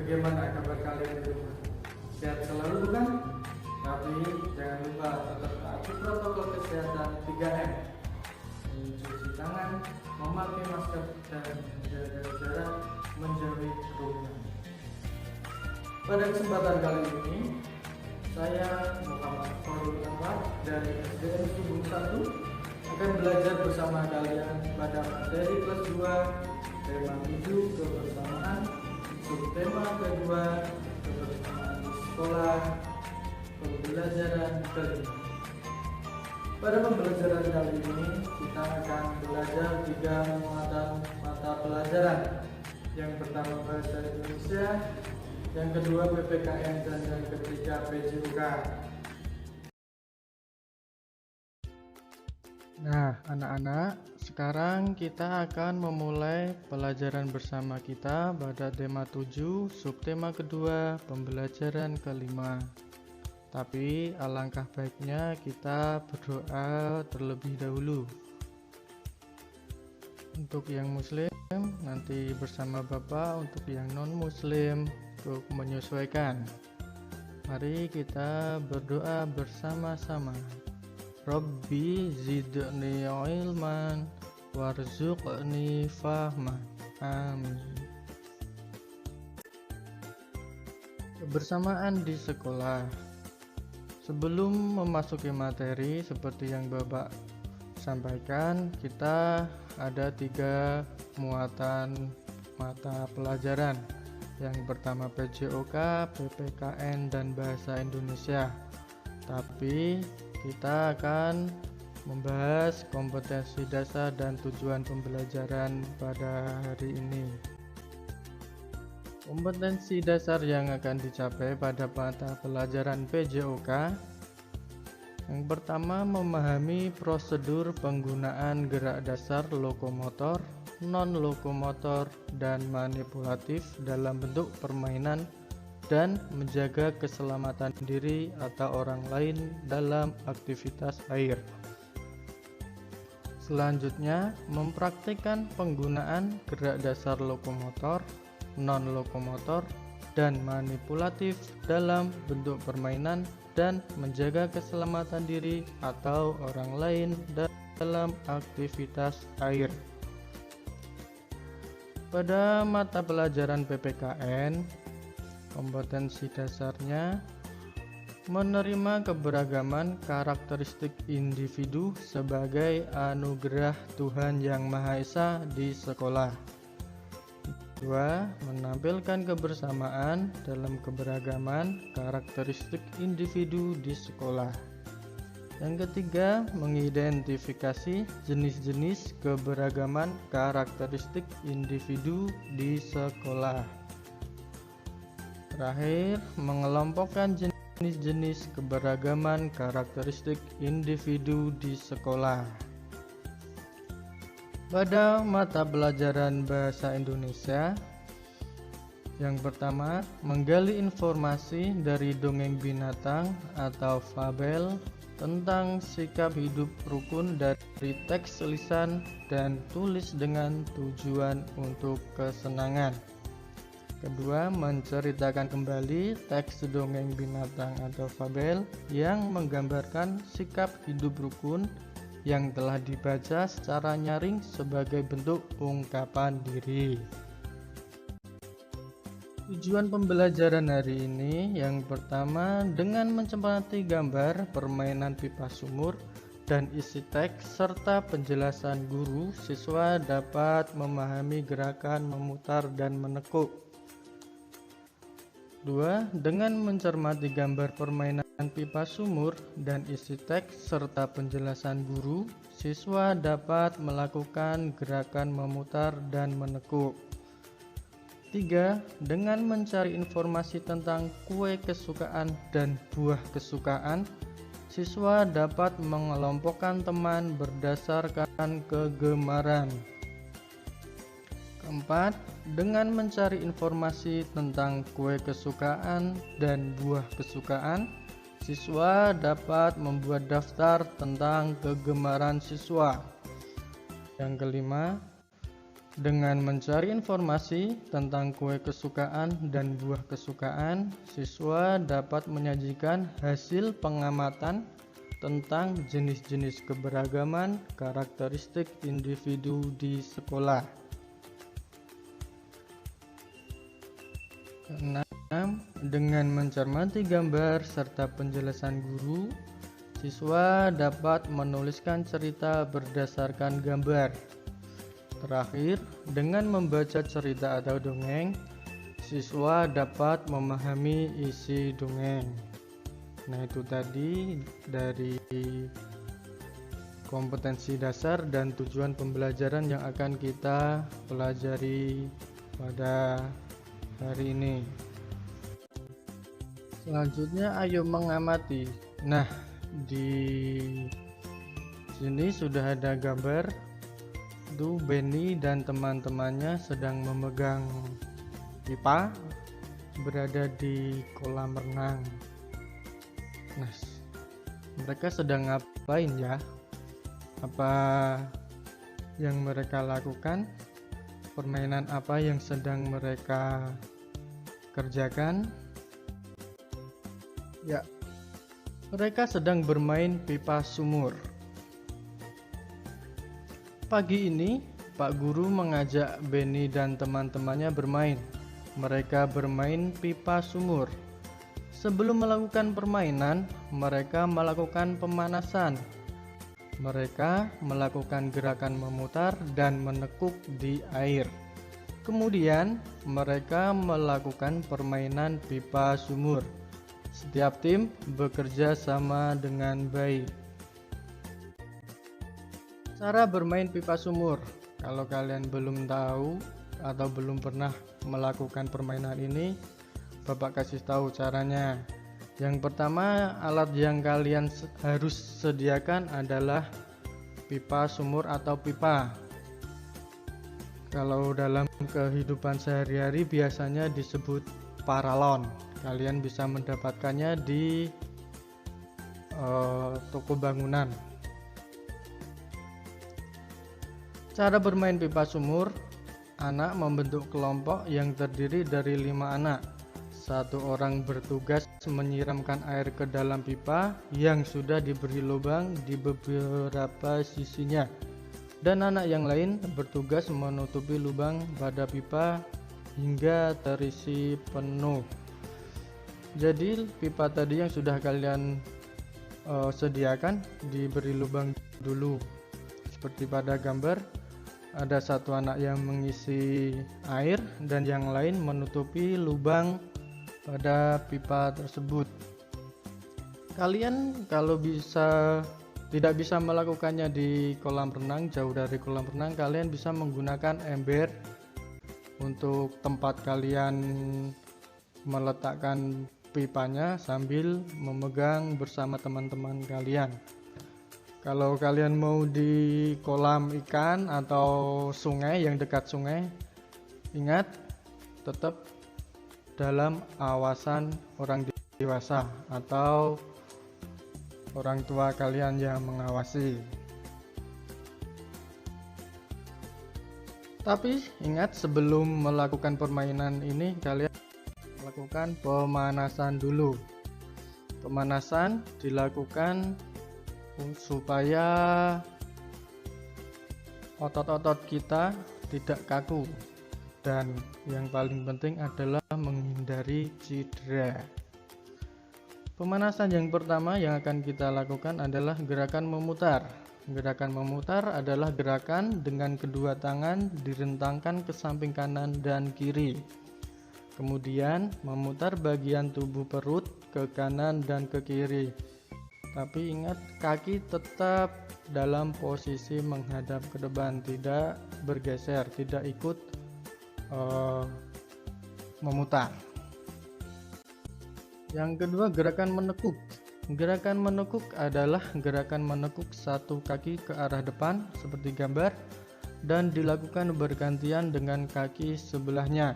Bagaimana kabar kalian di rumah? Sehat selalu bukan? Tapi jangan lupa tetap taati protokol kesehatan 3M, mencuci tangan, memakai masker, dan menjaga jarak, menjauhi kerumunan. Pada kesempatan kali ini, saya Muhammad Farul Anwar dari SDN Subung 1 akan belajar bersama kalian pada materi kelas 2, tema 7 kebersamaan, subtema kedua kebersamaan di sekolah, pembelajaran kelima. Pada pembelajaran kali ini kita akan belajar 3 muatan mata pelajaran. Yang pertama bahasa Indonesia, yang kedua PPKN, dan yang ketiga PJOK. Nah, anak-anak, sekarang kita akan memulai pelajaran bersama kita pada tema 7, subtema kedua, pembelajaran kelima. Tapi alangkah baiknya kita berdoa terlebih dahulu. Untuk yang muslim nanti bersama Bapak, untuk yang non-muslim untuk menyesuaikan. Mari kita berdoa bersama-sama. Rabbi zidni ilman warzuqni fahman. Amin. Kebersamaan di sekolah. Sebelum memasuki materi seperti yang Bapak sampaikan, kita ada 3 muatan mata pelajaran. Yang pertama PJOK, PPKN, dan bahasa Indonesia. Tapi kita akan membahas kompetensi dasar dan tujuan pembelajaran pada hari ini. Kompetensi dasar yang akan dicapai pada mata pelajaran PJOK. Yang pertama, memahami prosedur penggunaan gerak dasar lokomotor, non-lokomotor, dan manipulatif dalam bentuk permainan dan menjaga keselamatan diri atau orang lain dalam aktivitas air. Selanjutnya, mempraktikkan penggunaan gerak dasar lokomotor, non-lokomotor, dan manipulatif dalam bentuk permainan dan menjaga keselamatan diri atau orang lain dalam aktivitas air. Pada mata pelajaran PPKN, kompetensi dasarnya menerima keberagaman karakteristik individu sebagai anugerah Tuhan Yang Maha Esa di sekolah. 2. Menampilkan kebersamaan dalam keberagaman karakteristik individu di sekolah. Yang ketiga, mengidentifikasi jenis-jenis keberagaman karakteristik individu di sekolah. Terakhir, mengelompokkan jenis-jenis keberagaman karakteristik individu di sekolah. Pada mata pelajaran bahasa Indonesia, yang pertama, menggali informasi dari dongeng binatang atau fabel tentang sikap hidup rukun dari teks lisan dan tulis dengan tujuan untuk kesenangan. Kedua, menceritakan kembali teks dongeng binatang atau fabel yang menggambarkan sikap hidup rukun yang telah dibaca secara nyaring sebagai bentuk ungkapan diri. Tujuan pembelajaran hari ini yang pertama, dengan mencermati gambar permainan pipa sumur dan isi teks serta penjelasan guru, siswa dapat memahami gerakan memutar dan menekuk. 2. Dengan mencermati gambar permainan pipa sumur dan isi teks serta penjelasan guru, siswa dapat melakukan gerakan memutar dan menekuk. 3. Dengan mencari informasi tentang kue kesukaan dan buah kesukaan, siswa dapat mengelompokkan teman berdasarkan kegemaran. Keempat, dengan mencari informasi tentang kue kesukaan dan buah kesukaan, siswa dapat membuat daftar tentang kegemaran siswa. Yang kelima, Dengan mencari informasi tentang kue kesukaan dan buah kesukaan, siswa dapat menyajikan hasil pengamatan tentang jenis-jenis keberagaman karakteristik individu di sekolah. Keenam, dengan mencermati gambar serta penjelasan guru, siswa dapat menuliskan cerita berdasarkan gambar. Terakhir, dengan membaca cerita atau dongeng, siswa dapat memahami isi dongeng. Nah, itu tadi dari kompetensi dasar dan tujuan pembelajaran yang akan kita pelajari pada hari ini. Selanjutnya, ayo mengamati. Nah, di sini sudah ada gambar. Itu Benny dan teman-temannya sedang memegang pipa berada di kolam renang. Nah, mereka sedang ngapain ya? Apa yang mereka lakukan? Permainan apa yang sedang mereka kerjakan? Ya, mereka sedang bermain pipa sumur. Pagi ini, Pak Guru mengajak Benny dan teman-temannya bermain. Mereka bermain pipa sumur. Sebelum melakukan permainan, mereka melakukan pemanasan. Mereka melakukan gerakan memutar dan menekuk di air. Kemudian, mereka melakukan permainan pipa sumur. Setiap tim bekerja sama dengan baik. Cara bermain pipa sumur. Kalau kalian belum tahu atau belum pernah melakukan permainan ini, Bapak kasih tahu caranya. Yang pertama, alat yang kalian harus sediakan adalah pipa sumur atau pipa. Kalau dalam kehidupan sehari-hari biasanya disebut paralon. Kalian bisa mendapatkannya di toko bangunan. Cara bermain pipa sumur, anak membentuk kelompok yang terdiri dari 5 anak. Satu orang bertugas menyiramkan air ke dalam pipa yang sudah diberi lubang di beberapa sisinya. Dan anak yang lain bertugas menutupi lubang pada pipa hingga terisi penuh. Jadi pipa tadi yang sudah kalian sediakan diberi lubang dulu. Seperti pada gambar, ada satu anak yang mengisi air dan yang lain menutupi lubang pada pipa tersebut. Kalian kalau tidak bisa melakukannya di kolam renang, jauh dari kolam renang, kalian bisa menggunakan ember untuk tempat kalian meletakkan pipanya sambil memegang bersama teman-teman kalian. Kalau kalian mau di kolam ikan atau sungai yang dekat sungai, ingat tetap dalam awasan orang dewasa atau orang tua kalian yang mengawasi. Tapi ingat, sebelum melakukan permainan ini kalian lakukan pemanasan dulu. Pemanasan dilakukan supaya otot-otot kita tidak kaku, dan yang paling penting adalah menghindari cedera. Pemanasan yang pertama yang akan kita lakukan adalah gerakan memutar. Gerakan memutar adalah gerakan dengan kedua tangan direntangkan ke samping kanan dan kiri. Kemudian memutar bagian tubuh perut ke kanan dan ke kiri. Tapi ingat, kaki tetap dalam posisi menghadap ke depan, tidak bergeser, tidak ikut memutar. Yang kedua, gerakan menekuk. Gerakan menekuk adalah gerakan menekuk satu kaki ke arah depan seperti gambar dan dilakukan bergantian dengan kaki sebelahnya.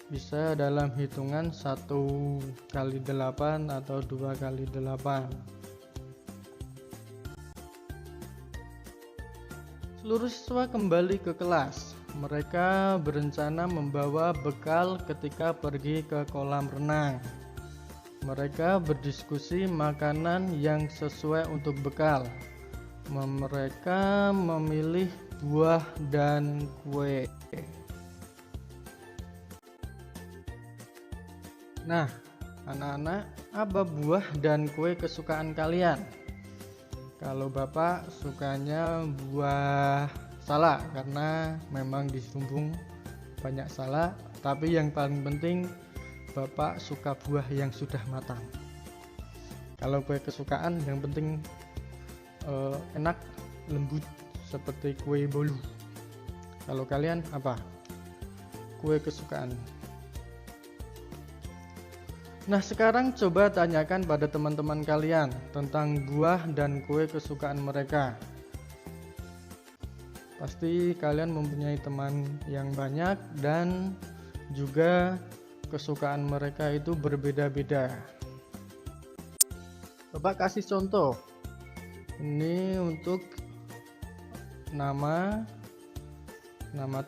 Bisa dalam hitungan 1x8 atau 2x8. Seluruh siswa kembali ke kelas. mereka berencana membawa bekal ketika pergi ke kolam renang. Mereka berdiskusi makanan yang sesuai untuk bekal. Mereka memilih buah dan kue. Nah, anak-anak, apa buah dan kue kesukaan kalian? Kalau Bapak sukanya buah salak karena memang di Sumbung banyak salak, tapi yang paling penting Bapak suka buah yang sudah matang. Kalau kue kesukaan yang penting enak, lembut seperti kue bolu. Kalau kalian apa kue kesukaan? Nah, sekarang coba tanyakan pada teman-teman kalian tentang buah dan kue kesukaan mereka. Pasti kalian mempunyai teman yang banyak dan juga kesukaan mereka itu berbeda-beda. Bapak kasih contoh. Ini untuk nama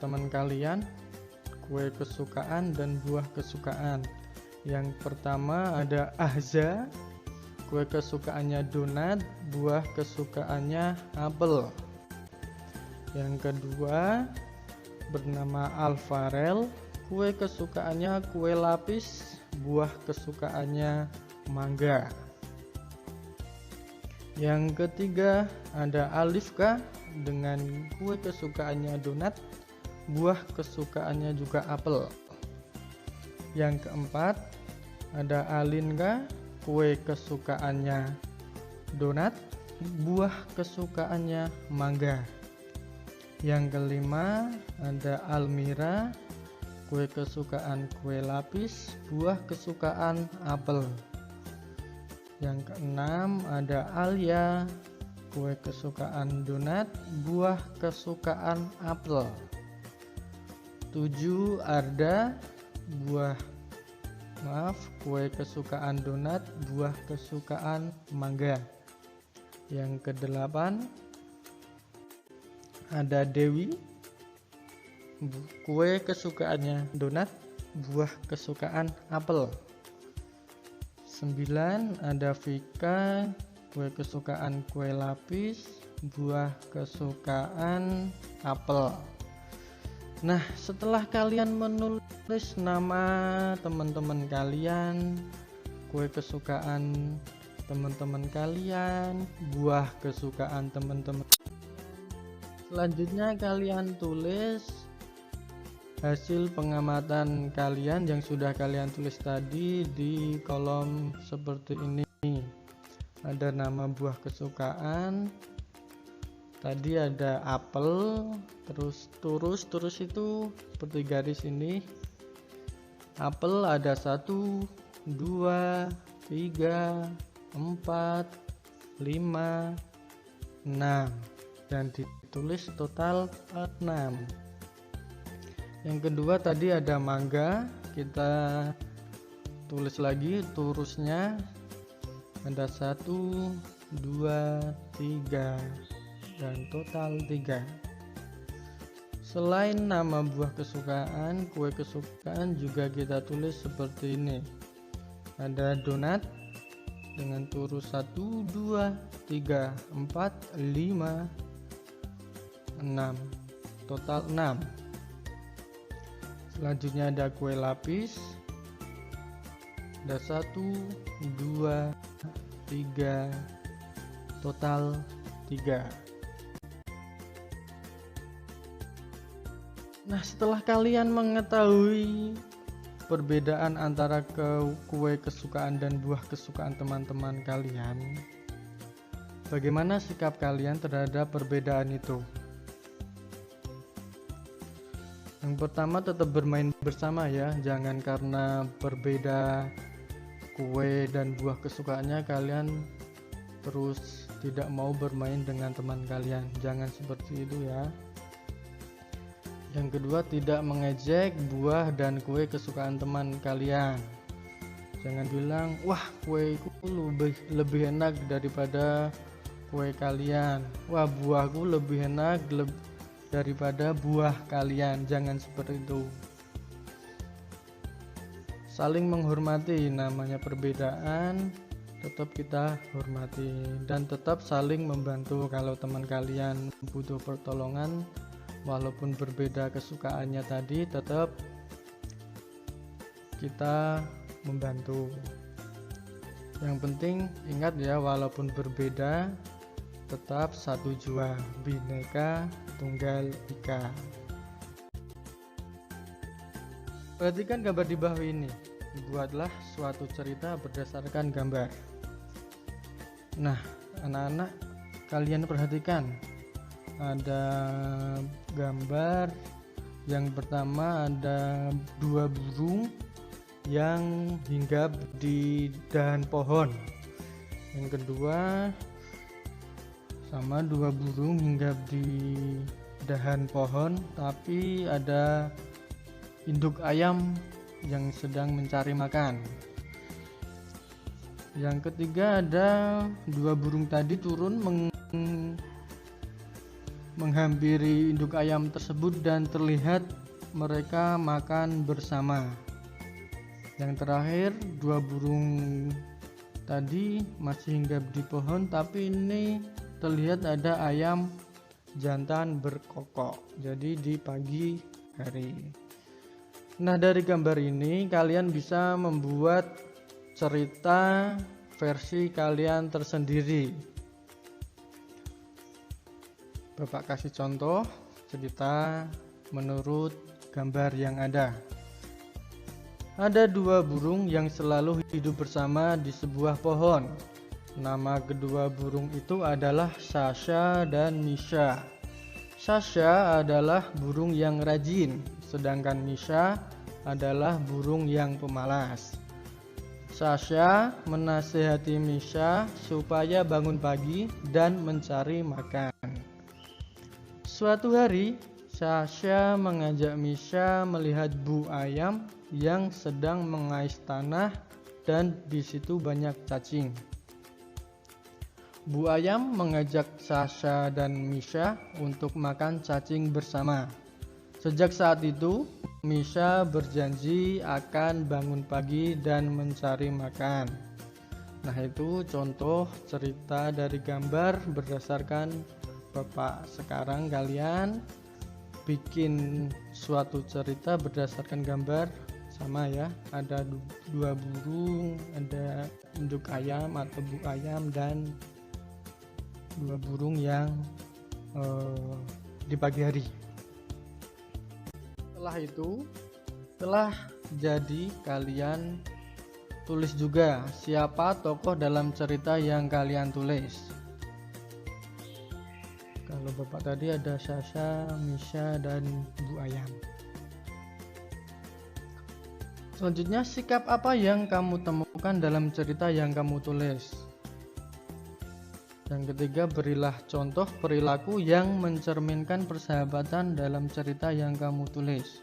teman kalian, kue kesukaan dan buah kesukaan. Yang pertama ada Ahza, kue kesukaannya donat, buah kesukaannya apel. Yang kedua bernama Alfarel, kue kesukaannya kue lapis, buah kesukaannya mangga. Yang ketiga ada Alifka dengan kue kesukaannya donat, buah kesukaannya juga apel. Yang keempat ada Alinka, kue kesukaannya donat, buah kesukaannya mangga. Yang kelima ada Almira, kue kesukaan kue lapis, buah kesukaan apel. Yang keenam ada Alia, kue kesukaan donat, buah kesukaan apel. 7 Arda, kue kesukaan donat, buah kesukaan mangga. Yang kedelapan ada Dewi, kue kesukaannya donat, buah kesukaan apel. 9 ada Vika, kue kesukaan kue lapis, buah kesukaan apel. Nah, setelah kalian menulis nama teman-teman kalian, kue kesukaan teman-teman kalian, buah kesukaan teman-teman, selanjutnya kalian tulis hasil pengamatan kalian yang sudah kalian tulis tadi di kolom seperti ini. Ada nama buah kesukaan, tadi ada apel, terus itu seperti garis ini. Apel ada 1, 2, 3, 4, 5, 6 dan ditulis total 6. Yang kedua tadi ada mangga, kita tulis lagi turusnya ada 1, 2, 3 dan total 3. Selain nama buah kesukaan, kue kesukaan juga kita tulis seperti ini. Ada donat dengan turus 1, 2, 3, 4, 5, 6, total 6. Selanjutnya ada kue lapis, ada 1, 2, 3, total 3. Nah, setelah kalian mengetahui perbedaan antara kue kesukaan dan buah kesukaan teman-teman kalian, bagaimana sikap kalian terhadap perbedaan itu? Yang pertama, tetap bermain bersama ya, jangan karena berbeda kue dan buah kesukaannya kalian terus tidak mau bermain dengan teman kalian. Jangan seperti itu ya. Yang kedua, tidak mengejek buah dan kue kesukaan teman kalian. Jangan bilang, wah kueku lebih enak daripada kue kalian, wah buahku lebih enak daripada buah kalian. Jangan seperti itu. Saling menghormati, namanya perbedaan tetap kita hormati, dan tetap saling membantu. Kalau teman kalian butuh pertolongan walaupun berbeda kesukaannya tadi, tetap kita membantu. Yang penting ingat ya, walaupun berbeda tetap satu jua, Bhinneka Tunggal Ika. Perhatikan gambar di bawah ini. Buatlah suatu cerita berdasarkan gambar. Nah, anak-anak kalian perhatikan. Ada gambar yang pertama, ada dua burung yang hinggap di dahan pohon. Yang kedua, sama dua burung hinggap di dahan pohon, tapi ada induk ayam yang sedang mencari makan. Yang ketiga, ada dua burung tadi turun menghampiri induk ayam tersebut dan terlihat mereka makan bersama. Yang terakhir, dua burung tadi masih hinggap di pohon, tapi ini terlihat ada ayam jantan berkokok. Jadi di pagi hari. Nah, dari gambar ini kalian bisa membuat cerita versi kalian tersendiri. Bapak kasih contoh cerita menurut gambar yang ada. Ada dua burung yang selalu hidup bersama di sebuah pohon. Nama kedua burung itu adalah Sasha dan Misha. Sasha adalah burung yang rajin, sedangkan Misha adalah burung yang pemalas. Sasha menasihati Misha supaya bangun pagi dan mencari makan. Suatu hari, Sasha mengajak Misha melihat bu ayam yang sedang mengais tanah dan di situ banyak cacing. Bu ayam mengajak Sasha dan Misha untuk makan cacing bersama. Sejak saat itu, Misha berjanji akan bangun pagi dan mencari makan. Nah, itu contoh cerita dari gambar berdasarkan Bapak. Sekarang kalian bikin suatu cerita berdasarkan gambar, sama ya. Ada dua burung, ada induk ayam atau bu ayam, dan dua burung yang di pagi hari. Setelah itu, setelah jadi, kalian tulis juga siapa tokoh dalam cerita yang kalian tulis. Kalau Bapak tadi ada Sasha, Misha, dan Bu Ayam. Selanjutnya, sikap apa yang kamu temukan dalam cerita yang kamu tulis? Yang ketiga, berilah contoh perilaku yang mencerminkan persahabatan dalam cerita yang kamu tulis.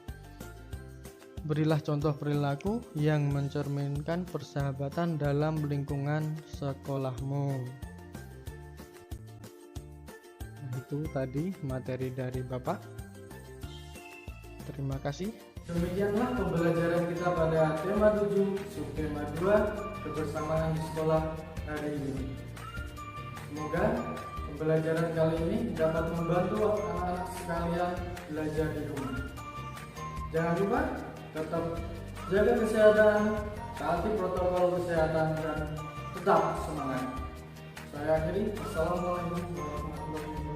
Berilah contoh perilaku yang mencerminkan persahabatan dalam lingkungan sekolahmu. Nah, itu tadi materi dari Bapak. Terima kasih. Demikianlah pembelajaran kita pada tema 7, subtema 2, kebersamaan di sekolah hari ini. Semoga pembelajaran kali ini dapat membantu anak-anak sekalian belajar di rumah. Jangan lupa tetap jaga kesehatan, taati protokol kesehatan, dan tetap semangat. Saya akhiri. Assalamualaikum warahmatullahi wabarakatuh.